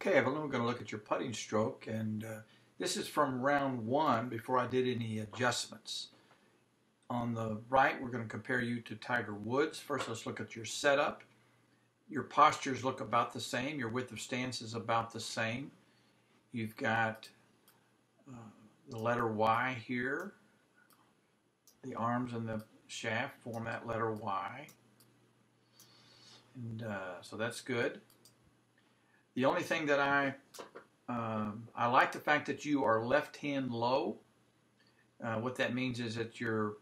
Okay, Evelyn, we're going to look at your putting stroke, and this is from round one before I did any adjustments. On the right, we're going to compare you to Tiger Woods. First, let's look at your setup. Your postures look about the same. Your width of stance is about the same. You've got the letter Y here. The arms and the shaft form that letter Y. And so that's good. The only thing that I like the fact that you are left hand low. What that means is that your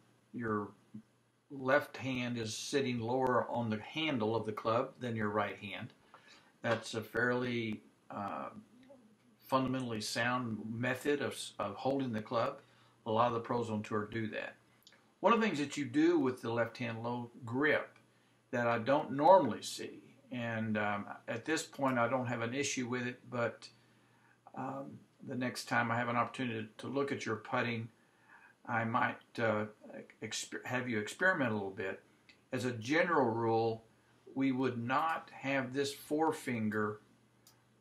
left hand is sitting lower on the handle of the club than your right hand. That's a fairly fundamentally sound method of holding the club. A lot of the pros on tour do that. One of the things that you do with the left hand low grip that I don't normally see, and at this point I don't have an issue with it, but the next time I have an opportunity to look at your putting, I might have you experiment a little bit. As a general rule, we would not have this forefinger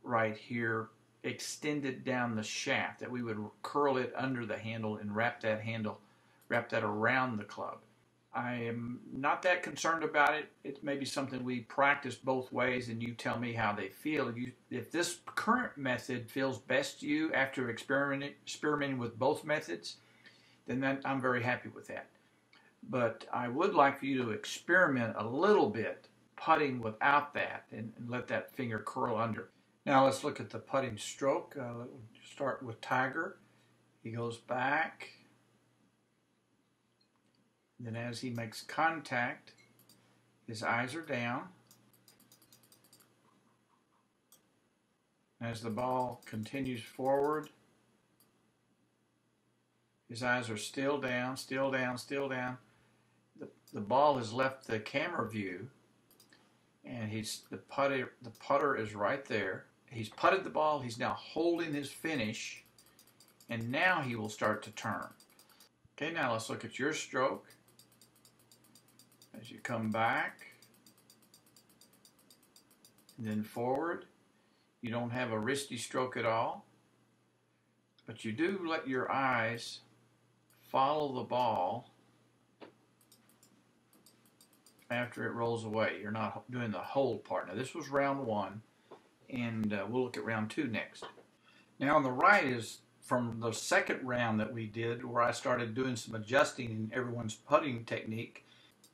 right here extended down the shaft, that we would curl it under the handle and wrap that around the club. I am not that concerned about it. It may be something we practice both ways and you tell me how they feel. If this current method feels best to you after experimenting with both methods, then I'm very happy with that. But I would like for you to experiment a little bit putting without that and let that finger curl under. Now let's look at the putting stroke. We'll start with Tiger. He goes back. Then as he makes contact, his eyes are down. As the ball continues forward, his eyes are still down, still down, still down. The ball has left the camera view, and the putter is right there. He's putted the ball. He's now holding his finish, and now he will start to turn. Okay, now let's look at your stroke. As you come back, and then forward, you don't have a wristy stroke at all, but you do let your eyes follow the ball after it rolls away. You're not doing the hold part. Now this was round one, and we'll look at round two next. Now on the right is from the second round that we did, where I started doing some adjusting in everyone's putting technique.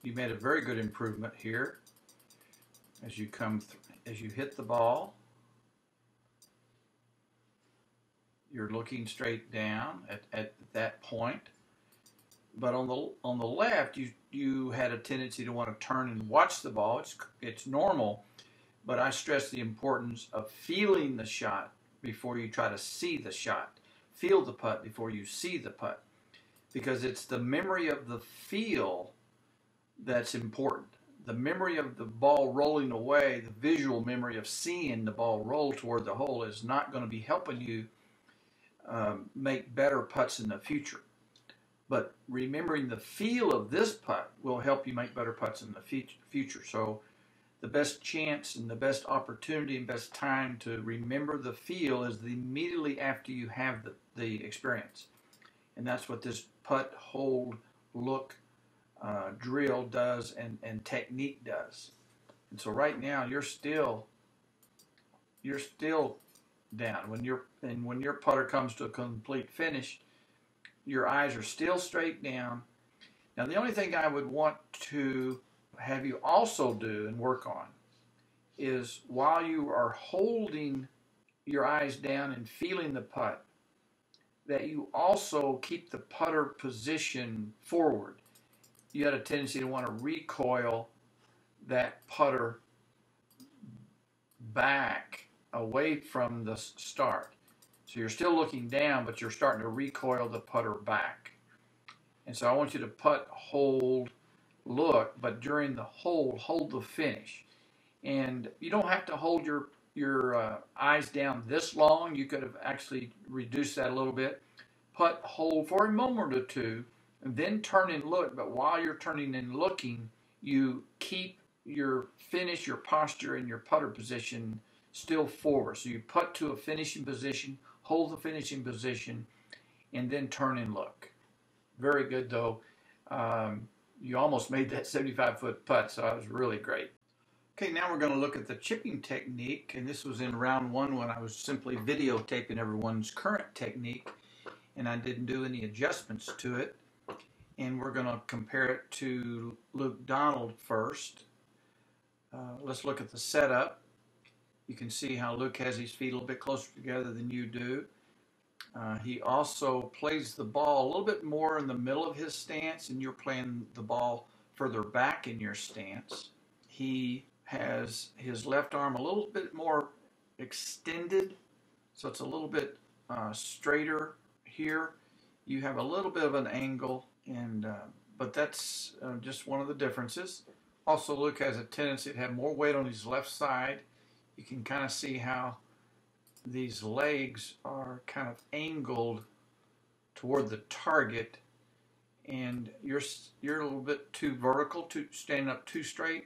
You made a very good improvement here. As you hit the ball, you're looking straight down at that point. But on the left, you had a tendency to want to turn and watch the ball. It's normal, but I stress the importance of feeling the shot before you try to see the shot. Feel the putt before you see the putt, because it's the memory of the feel that's important. The memory of the ball rolling away, the visual memory of seeing the ball roll toward the hole, is not going to be helping you make better putts in the future. But remembering the feel of this putt will help you make better putts in the future. So the best chance and the best opportunity and best time to remember the feel is immediately after you have the experience. And that's what this putt, hold, look, drill does and technique does. And so right now you're still down. When your putter comes to a complete finish, your eyes are still straight down. Now the only thing I would want to have you also do and work on is, while you are holding your eyes down and feeling the putt, that you also keep the putter position forward. You had a tendency to want to recoil that putter back away from the start. So you're still looking down, but you're starting to recoil the putter back. And so I want you to putt, hold, look, but during the hold the finish. And you don't have to hold your eyes down this long. You could have actually reduced that a little bit. Putt, hold for a moment or two, and then turn and look. But while you're turning and looking, you keep your finish, your posture, and your putter position still forward. So you putt to a finishing position, hold the finishing position, and then turn and look. Very good though. You almost made that 75-foot putt, so that was really great. Okay, now we're going to look at the chipping technique, and this was in round one when I was simply videotaping everyone's current technique, and I didn't do any adjustments to it. And we're going to compare it to Luke Donald first. Let's look at the setup. You can see how Luke has his feet a little bit closer together than you do. He also plays the ball a little bit more in the middle of his stance, and you're playing the ball further back in your stance. He has his left arm a little bit more extended, so it's a little bit straighter here. You have a little bit of an angle, and but that's just one of the differences. Also, Luke has a tendency to have more weight on his left side. You can kind of see how these legs are kind of angled toward the target, and you're a little bit too vertical, standing up too straight,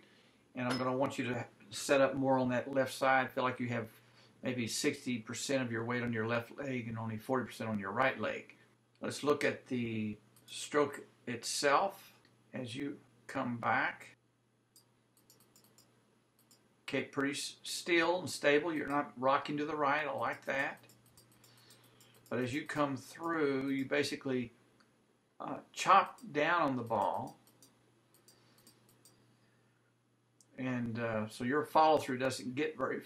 and I'm going to want you to set up more on that left side. Feel like you have maybe 60% of your weight on your left leg and only 40% on your right leg. Let's look at the stroke itself as you come back. Okay, pretty still and stable. You're not rocking to the right. I like that. But as you come through, you basically chop down on the ball. And so your follow through doesn't get very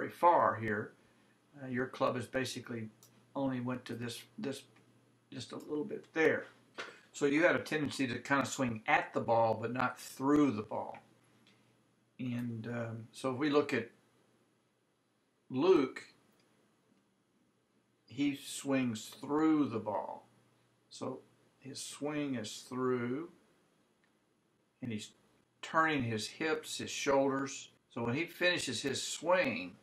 far here. Your club is basically only went to this just a little bit there. So you had a tendency to kind of swing at the ball, but not through the ball. And so if we look at Luke, he swings through the ball. So his swing is through, and he's turning his hips, his shoulders. So when he finishes his swing,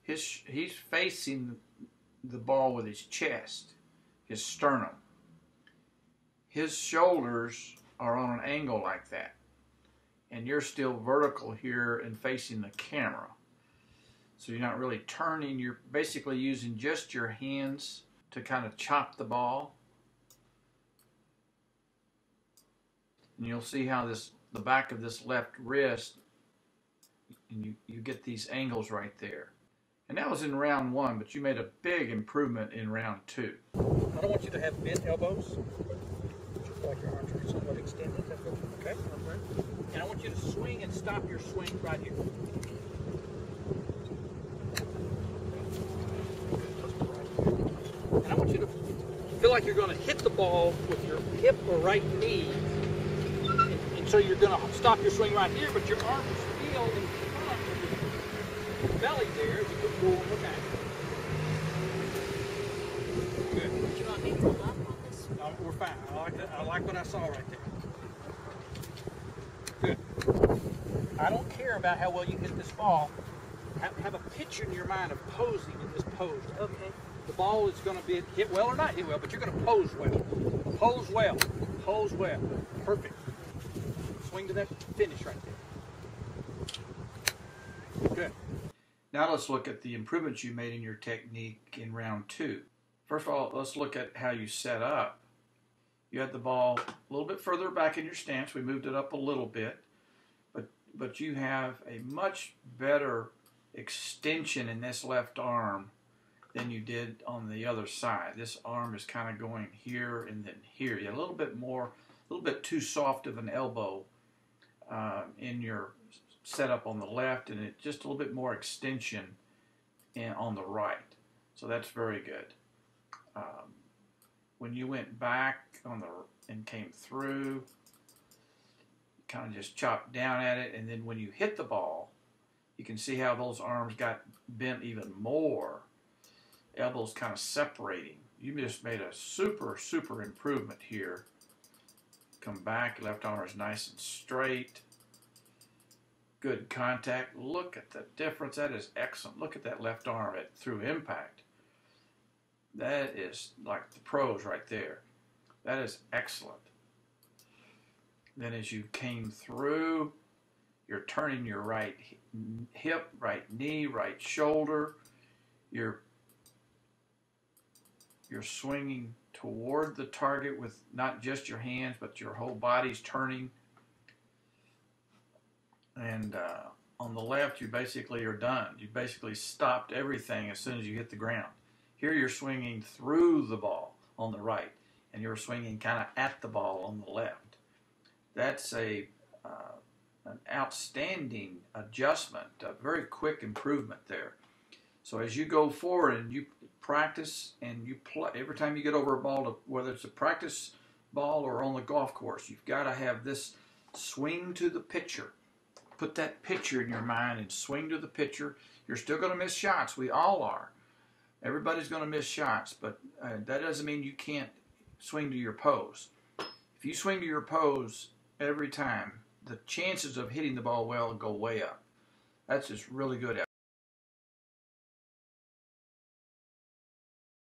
he's facing the ball with his chest, his sternum. His shoulders are on an angle like that, and you're still vertical here and facing the camera. So you're not really turning, you're basically using just your hands to kind of chop the ball. And you'll see how the back of this left wrist, and you get these angles right there. And that was in round one, but you made a big improvement in round two. I don't want you to have bent elbows. Just like your arms are somewhat extended. Okay? And I want you to swing and stop your swing right here. And I want you to feel like you're going to hit the ball with your hip or right knee. And so you're going to stop your swing right here, but your arm is still in front of your belly there as you put the ball on the back. Good. Do you want me to come up on this? No, we're fine. I like what I saw right there. Good. I don't care about how well you hit this ball. Have a picture in your mind of posing in this pose. Okay. The ball is going to be hit well or not hit well, but you're going to pose well. Pose well. Pose well. Perfect. Swing to that finish right there. Good. Now let's look at the improvements you made in your technique in round two. First of all, let's look at how you set up. You had the ball a little bit further back in your stance. We moved it up a little bit. But you have a much better extension in this left arm than you did on the other side. This arm is kind of going here and then here. You have a little bit too soft of an elbow in your setup on the left, and it just a little bit more extension on the right. So that's very good. When you went back and came through, kind of just chopped down at it, and then when you hit the ball, you can see how those arms got bent even more. Elbows kind of separating. You just made a super improvement here. Come back, left arm is nice and straight. Good contact. Look at the difference. That is excellent. Look at that left arm through impact. That is like the pros right there. That is excellent. Then as you came through, your turning your right hip, right knee, right shoulder. You're swinging toward the target with not just your hands, but your whole body's turning. And on the left, you basically are done. You basically stopped everything as soon as you hit the ground. Here you're swinging through the ball on the right, and you're swinging kind of at the ball on the left. That's an outstanding adjustment, a very quick improvement there. So as you go forward and you practice and you play, every time you get over a ball, whether it's a practice ball or on the golf course, you've got to have this swing to the pitcher. Put that pitcher in your mind and swing to the pitcher. You're still going to miss shots. We all are. Everybody's going to miss shots, but that doesn't mean you can't swing to your pose. If you swing to your pose every time, the chances of hitting the ball well go way up. That's just really good